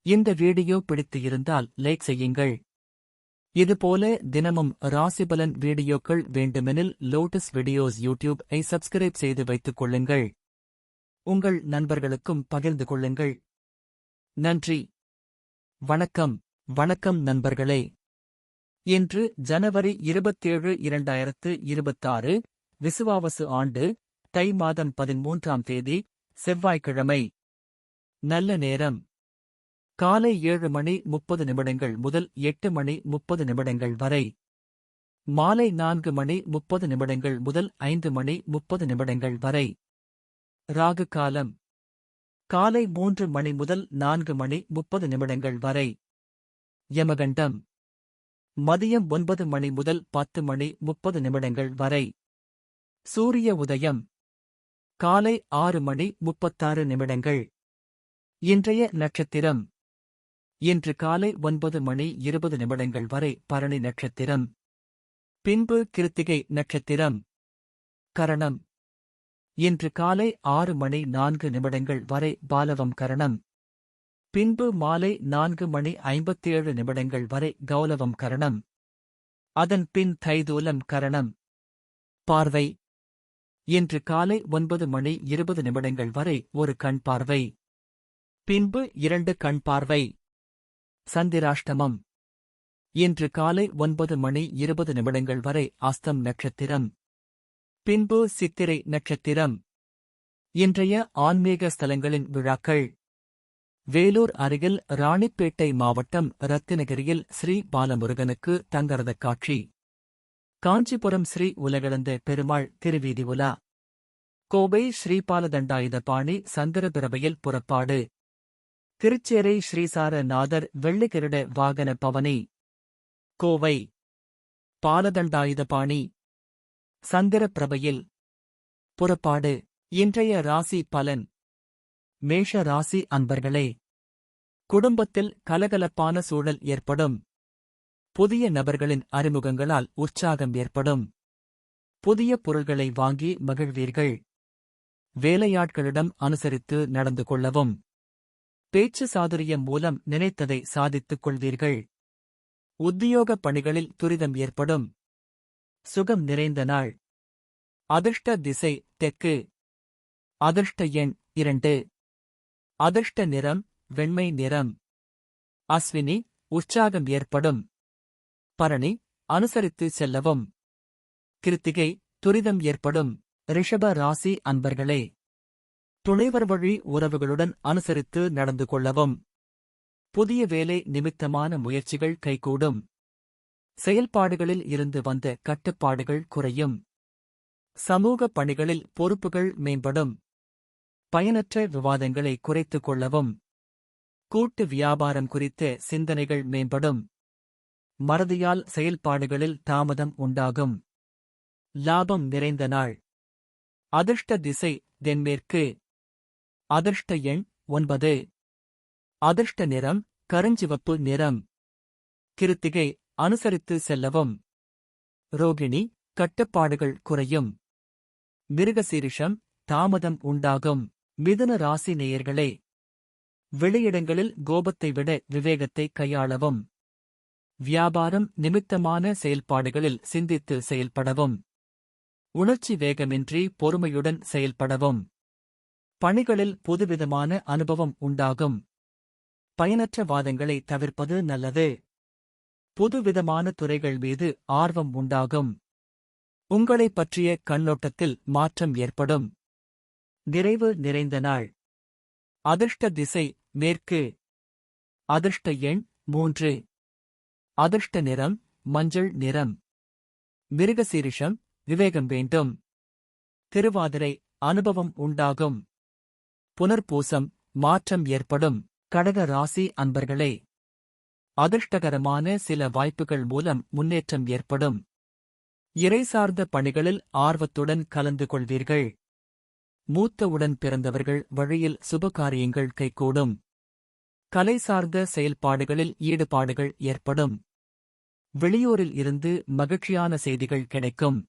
இந்த வீடியோ பிடித்து இருந்தால் லைக் செய்யுங்கள். இதுபோல தினமும் ராசிபலன் வீடியோக்கள் வேண்டுமெனில் லோட்டஸ் வீடியோஸ் யூடியூப்-ஐ சப்ஸ்கிரைப் செய்து வைத்துக் கொள்ளுங்கள். உங்கள் நண்பர்களுக்கும் பகிர்ந்து கொள்ளுங்கள். நன்றி. வணக்கம். வணக்கம் நண்பர்களே. இன்று ஜனவரி 27, 2026, விசுவாவசு ஆண்டு, தை மாதம் 13ஆம் தேதி, செவ்வாய்க்கிழமை. நல்ல நேரம் காலை 7:30 முதல் 8:30 வரை. மாலை 4:30 முதல் 5:30 வரை. ராகு காலம் காலை 3 முதல் 4:30 வரை. யமகண்டம் மதியம் 9 முதல் 10:30 வரை. சூரிய உதயம் காலை 6:36. இன்றைய நட்சத்திரம் இன்று காலை 9:20 வரை பரணி நட்சத்திரம். பின்பு கிருத்திகை நட்சத்திரம். கரணம் இன்று காலை 6:04 வரை பாலவம் கரணம். பின்பு மாலை 4:57 வரை கௌலவம் கரணம். அதன் பின் தைதூலம் கரணம். பார்வை இன்று காலை 9:20 வரை ஒரு கண் பார்வை. பின்பு 2 கண் பார்வை. சந்திராஷ்டமம் இன்று காலை 9:20 வரை அஸ்தம் நட்சத்திரம். பின்பு சித்திரை நட்சத்திரம். இன்றைய ஆன்மீக ஸ்தலங்களின் விழாக்கள். வேலூர் அருகில் ராணிப்பேட்டை மாவட்டம் ரத்தினகிரியில் ஸ்ரீ பாலமுருகனுக்கு தங்கரதக் காட்சி. காஞ்சிபுரம் ஸ்ரீ உலகளந்த பெருமாள் திருவீதி உலா. கோவை ஸ்ரீபாலதண்டாயுதபாணி சந்திரபிரபையில் புறப்பாடு. திருச்சேரை ஸ்ரீசாரநாதர் வெள்ளிக்கிரீட வாகன பவனி. கோவை பாலதண்டாயுதபாணி சந்திரபிரபையில் புறப்பாடு. இன்றைய ராசி பலன். மேஷ ராசி அன்பர்களே, குடும்பத்தில் கலகலப்பான சூழல் ஏற்படும். புதிய நபர்களின் அறிமுகங்களால் உற்சாகம் ஏற்படும். புதிய பொருள்களை வாங்கி மகிழ்வீர்கள். வேலையாட்களிடம் அனுசரித்து நடந்து கொள்ளவும். பேச்சு சாதுரியம் மூலம் நினைத்ததை சாதித்துக் கொள்வீர்கள். உத்தியோக பணிகளில் துரிதம் ஏற்படும். சுகம் நிறைந்த நாள். அதிர்ஷ்ட திசை தெற்கு. அதிர்ஷ்ட எண் 2. அதிர்ஷ்ட நிறம் வெண்மை நிறம். அஸ்வினி உற்சாகம் ஏற்படும். பரணி அனுசரித்து செல்லவும். கிருத்திகை துரிதம் ஏற்படும். ரிஷப ராசி அன்பர்களே, துணைவர் வழி உறவுகளுடன் அனுசரித்து நடந்து கொள்ளவும். புதிய வேலை நிமித்தமான முயற்சிகள் கைகூடும். செயல்பாடுகளில் இருந்து வந்த கட்டுப்பாடுகள் குறையும். சமூக பணிகளில் பொறுப்புகள் மேம்படும். பயனற்ற விவாதங்களை குறைத்துக் கொள்ளவும். கூட்டு வியாபாரம் குறித்த சிந்தனைகள் மேம்படும். மறதியால் செயல்பாடுகளில் தாமதம் உண்டாகும். லாபம் நிறைந்த நாள். அதிர்ஷ்ட திசை தென்மேற்கு. அதிர்ஷ்ட எண் 9. அதிர்ஷ்ட நிறம் கருஞ்சிவப்பு நிறம். கிருத்திகை அனுசரித்து செல்லவும். ரோகிணி கட்டுப்பாடுகள் குறையும். மிருகசீரிஷம் தாமதம் உண்டாகும். மிதுன ராசி நேயர்களே, வெளியிடங்களில் கோபத்தை விட விவேகத்தை கையாளவும். வியாபாரம் நிமித்தமான செயல்பாடுகளில் சிந்தித்து செயல்படவும். உணர்ச்சி வேகமின்றி பொறுமையுடன் செயல்படவும். பணிகளில் புதுவிதமான அனுபவம் உண்டாகும். பயனற்ற வாதங்களை தவிர்ப்பது நல்லது. புதுவிதமான துறைகள் மீது ஆர்வம் உண்டாகும். உங்களைப் பற்றிய கண்ணோட்டத்தில் மாற்றம் ஏற்படும். நிறைவு நிறைந்த நாள். அதிர்ஷ்ட திசை மேற்கு. அதிர்ஷ்ட எண் 3. அதிர்ஷ்ட நிறம் மஞ்சள் நிறம். மிருகசீரிஷம் விவேகம் வேண்டும். திருவாதிரை அனுபவம் உண்டாகும். புனர்பூசம் மாற்றம் ஏற்படும். கடக ராசி அன்பர்களே, அதிர்ஷ்டகரமான சில வாய்ப்புகள் மூலம் முன்னேற்றம் ஏற்படும். இறை சார்ந்த பணிகளில் ஆர்வத்துடன் கலந்து கொள்வீர்கள். மூத்தவுடன் பிறந்தவர்கள் வழியில் சுபகாரியங்கள் கைகூடும். கலை சார்ந்த செயல்பாடுகளில் ஈடுபாடுகள் ஏற்படும். வெளியூரில் இருந்து மகிழ்ச்சியான செய்திகள் கிடைக்கும்.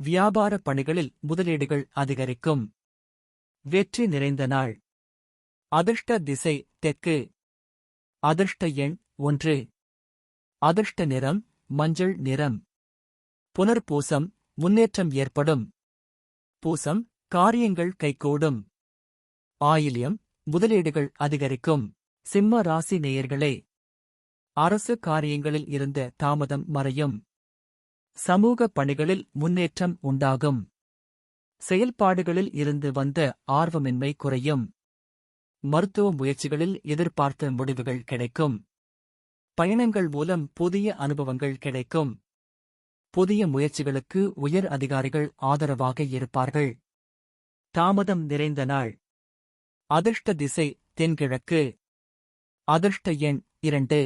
வியாபார பணிகளில் முதலீடுகள் அதிகரிக்கும். வெற்றி நிறைந்த நாள். அதிர்ஷ்ட திசை தெற்கு. அதிர்ஷ்ட எண் 1. அதிர்ஷ்ட நிறம் மஞ்சள் நிறம். புனர்பூசம் முன்னேற்றம் ஏற்படும். பூசம் காரியங்கள் கைகூடும். ஆயில்யம் முதலீடுகள் அதிகரிக்கும். சிம்ம ராசி நேயர்களே, அரசு காரியங்களில் இருந்த தாமதம் மறையும். சமூக பணிகளில் முன்னேற்றம் உண்டாகும். செயல்பாடுகளில் இருந்து வந்த ஆர்வமின்மை குறையும். மருத்துவ முயற்சிகளில் எதிர்பார்த்த முடிவுகள் கிடைக்கும். பயணங்கள் மூலம் புதிய அனுபவங்கள் கிடைக்கும். புதிய முயற்சிகளுக்கு உயர் அதிகாரிகள் ஆதரவாக இருப்பார்கள். தாமதம் நிறைந்த நாள். அதிர்ஷ்ட திசை தென்கிழக்கு. அதிர்ஷ்ட எண் 2.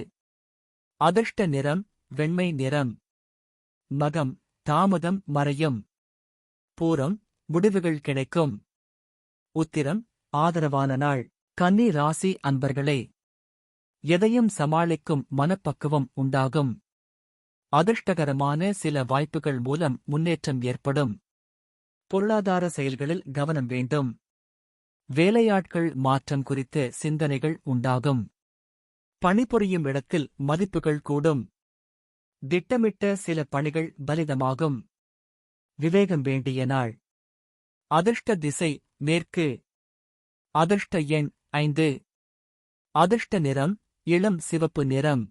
அதிர்ஷ்ட நிறம் வெண்மை நிறம். மகம் தாமதம் மறையும். பூரம் முடிவுகள் கிடைக்கும். உத்திரம் ஆதரவான நாள். கன்னி ராசி அன்பர்களே, எதையும் சமாளிக்கும் மனப்பக்குவம் உண்டாகும். அதிர்ஷ்டகரமான சில வாய்ப்புகள் மூலம் முன்னேற்றம் ஏற்படும். பொருளாதார செயல்களில் கவனம் வேண்டும். வேலையாட்கள் மாற்றம் குறித்த சிந்தனைகள் உண்டாகும். பணிபுரியும் இடத்தில் மதிப்புகள் கூடும். திட்டமிட்ட சில பணிகள் பலிதமாகும். விவேகம் வேண்டிய நாள். அதிர்ஷ்ட திசை மேற்கு. அதிர்ஷ்ட எண் 5. அதிர்ஷ்ட நிறம் இளம் சிவப்பு நிறம்.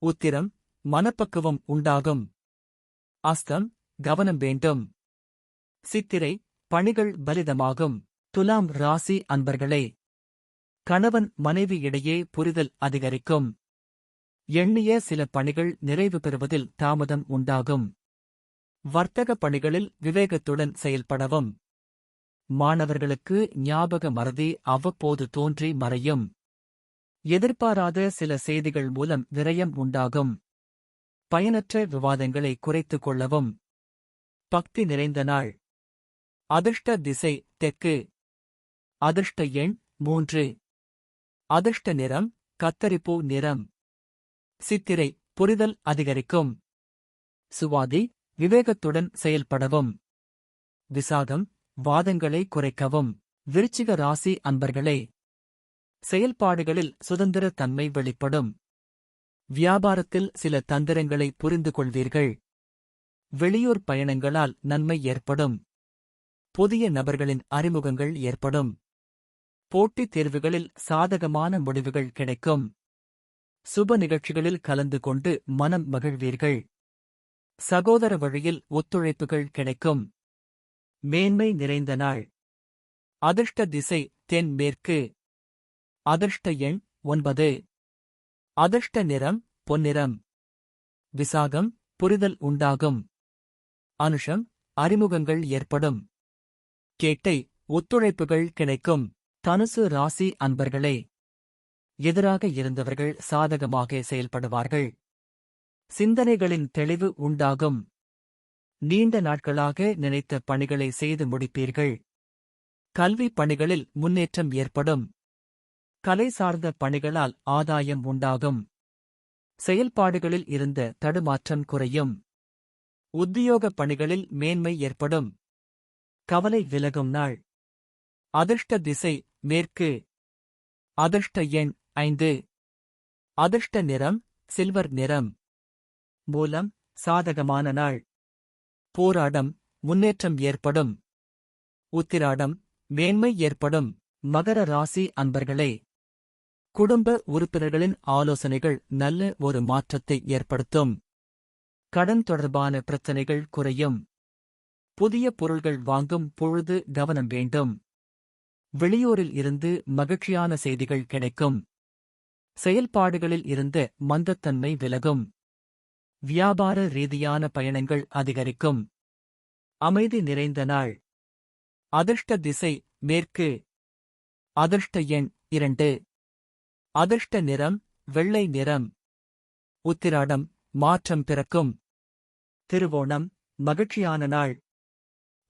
உத்திரம் மனப்பக்குவம் உண்டாகும். அஸ்தம் கவனம் வேண்டும். சித்திரை பணிகள் பலிதமாகும். துலாம் ராசி அன்பர்களே, கணவன் மனைவி இடையே புரிதல் அதிகரிக்கும். எண்ணிய சில பணிகள் நிறைவு பெறுவதில் தாமதம் உண்டாகும். வர்த்தக பணிகளில் விவேகத்துடன் செயல்படவும். மாணவர்களுக்கு ஞாபக மறதி அவ்வப்போது தோன்றி மறையும். எதிர்பாராத சில செய்திகள் மூலம் விரயம் உண்டாகும். பயனற்ற விவாதங்களை குறைத்துக் கொள்ளவும். பக்தி நிறைந்த நாள். அதிர்ஷ்ட திசை தெற்கு. அதிர்ஷ்ட எண் 3. அதிர்ஷ்ட நிறம் கத்தரிப்பூ நிறம். சித்திரை புரிதல் அதிகரிக்கும். சுவாதி விவேகத்துடன் செயல்படவும். விசாகம் வாதங்களை குறைக்கவும். விருச்சிக ராசி அன்பர்களே, செயல்பாடுகளில் சுதந்திர தன்மை வெளிப்படும். வியாபாரத்தில் சில தந்திரங்களை புரிந்து கொள்வீர்கள். வெளியூர் பயணங்களால் நன்மை ஏற்படும். புதிய நபர்களின் அறிமுகங்கள் ஏற்படும். போட்டித் தேர்வுகளில் சாதகமான முடிவுகள் கிடைக்கும். சுப நிகழ்ச்சிகளில் கலந்து கொண்டு மனம் மகிழ்வீர்கள். சகோதர வழியில் ஒத்துழைப்புகள் கிடைக்கும். மேன்மை நிறைந்த நாள். அதிர்ஷ்ட திசை தென்மேற்கு. அதிர்ஷ்ட எண் 9. அதிர்ஷ்ட நிறம் பொன்னிறம். விசாகம் புரிதல் உண்டாகும். அனுஷம் அறிமுகங்கள் ஏற்படும். கேட்டை ஒத்துழைப்புகள் கிடைக்கும். தனுசு ராசி அன்பர்களே, எதிராக இருந்தவர்கள் சாதகமாக செயல்படுவார்கள். சிந்தனைகளின் தெளிவு உண்டாகும். நீண்ட நாட்களாக நினைத்த பணிகளை செய்து முடிப்பீர்கள். கல்வி பணிகளில் முன்னேற்றம் ஏற்படும். கலை சார்ந்த பணிகளால் ஆதாயம் உண்டாகும். செயல்பாடுகளில் இருந்த தடுமாற்றம் குறையும். உத்தியோக பணிகளில் மேன்மை ஏற்படும். கவலை விலகும் நாள். அதிர்ஷ்ட திசை மேற்கு. அதிர்ஷ்ட எண் 5. அதிர்ஷ்ட நிறம் சில்வர் நிறம். மூலம் சாதகமான நாள். போராடம் முன்னேற்றம் ஏற்படும். உத்திராடம் மேன்மை ஏற்படும். மகர ராசி அன்பர்களே, குடும்ப உறுப்பினர்களின் ஆலோசனைகள் நல்ல ஒரு மாற்றத்தை ஏற்படுத்தும். கடன் தொடர்பான பிரச்சனைகள் குறையும். புதிய பொருள்கள் வாங்கும் பொழுது கவனம் வேண்டும். வெளியூரில் இருந்து மகிழ்ச்சியான செய்திகள் கிடைக்கும். செயல்பாடுகளில் இருந்த மந்தத்தன்மை விலகும். வியாபார ரீதியான பயணங்கள் அதிகரிக்கும். அமைதி நிறைந்த நாள். அதிர்ஷ்ட திசை மேற்கு. அதிர்ஷ்ட எண் 2. அதிர்ஷ்ட நிறம் வெள்ளை நிறம். உத்திராடம் மாற்றம் பிறக்கும். திருவோணம் மகிழ்ச்சியான நாள்.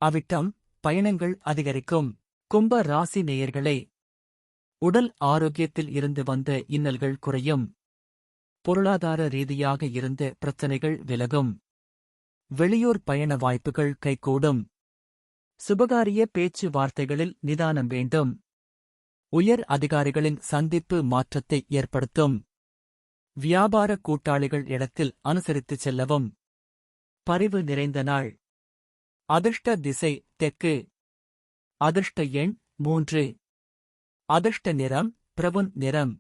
அவிட்டம் பயணங்கள் அதிகரிக்கும். கும்ப ராசி நேயர்களே, உடல் ஆரோக்கியத்தில் இருந்து வந்த இன்னல்கள் குறையும். பொருளாதார ரீதியாக இருந்த பிரச்சனைகள் விலகும். வெளியூர் பயண வாய்ப்புகள் கைகூடும். சுபகாரிய பேச்சு வார்த்தைகளில் நிதானம் வேண்டும். உயர் அதிகாரிகளின் சந்திப்பு மாற்றத்தை ஏற்படுத்தும். வியாபார கூட்டாளிகள் இடத்தில் அனுசரித்துச் செல்லவும். பரிவு நிறைந்த நாள். அதிர்ஷ்ட திசை தெற்கு. அதிர்ஷ்ட எண் 3. அதிர்ஷ்ட நிறம் பிரவுன் நிறம்.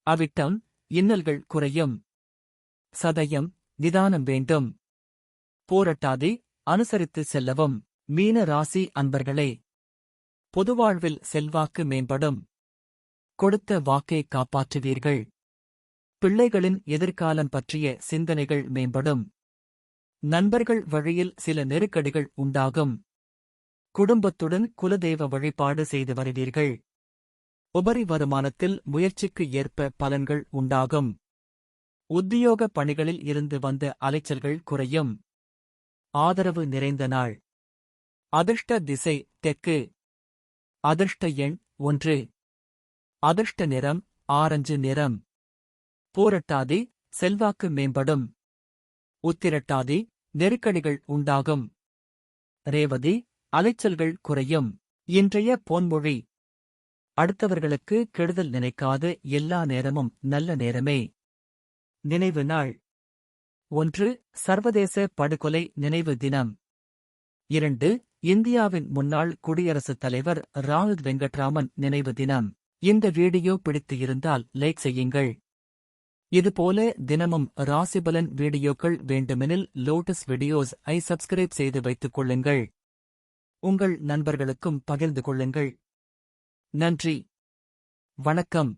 அவிட்டம் இன்னல்கள் குறையும். சதயம் நிதானம் வேண்டும். பூரட்டாதி அனுசரித்து செல்லவும். மீன ராசி அன்பர்களே, பொதுவாழ்வில் செல்வாக்கு மேம்படும். கொடுத்த வாக்கை காப்பாற்றுவீர்கள். பிள்ளைகளின் எதிர்காலம் பற்றிய சிந்தனைகள் மேம்படும். நண்பர்கள் வழியில் சில நெருக்கடிகள் உண்டாகும். குடும்பத்துடன் குலதெய்வ வழிபாடு செய்து வருவீர்கள். உபரி வருமானத்தில் முயற்சிக்கு ஏற்ப பலன்கள் உண்டாகும். உத்தியோக பணிகளில் இருந்து வந்த அலைச்சல்கள் குறையும். ஆதரவு நிறைந்த நாள். அதிர்ஷ்ட திசை தெற்கு. அதிர்ஷ்ட எண் 1. அதிர்ஷ்ட நிறம் ஆரஞ்சு நிறம். பூரட்டாதி செல்வாக்கு மேம்படும். உத்திரட்டாதி நெருக்கடிகள் உண்டாகும். ரேவதி அலைச்சல்கள் குறையும். இன்றைய பொன்மொழி: அடுத்தவர்களுக்கு கெடுதல் நினைக்காத எல்லா நேரமும் நல்ல நேரமே. நினைவு நாள்: 1. சர்வதேச படுகொலை நினைவு தினம். 2. இந்தியாவின் முன்னாள் குடியரசுத் தலைவர் ராணுவ் வெங்கட்ராமன் நினைவு தினம். இந்த வீடியோ பிடித்து இருந்தால் லைக் செய்யுங்கள். இதுபோல தினமும் ராசிபலன் வீடியோக்கள் வேண்டுமெனில் லோட்டஸ் வீடியோஸ் ஐ சப்ஸ்கிரைப் செய்து வைத்துக் கொள்ளுங்கள். உங்கள் நண்பர்களுக்கும் பகிர்ந்து கொள்ளுங்கள். நன்றி. வணக்கம்.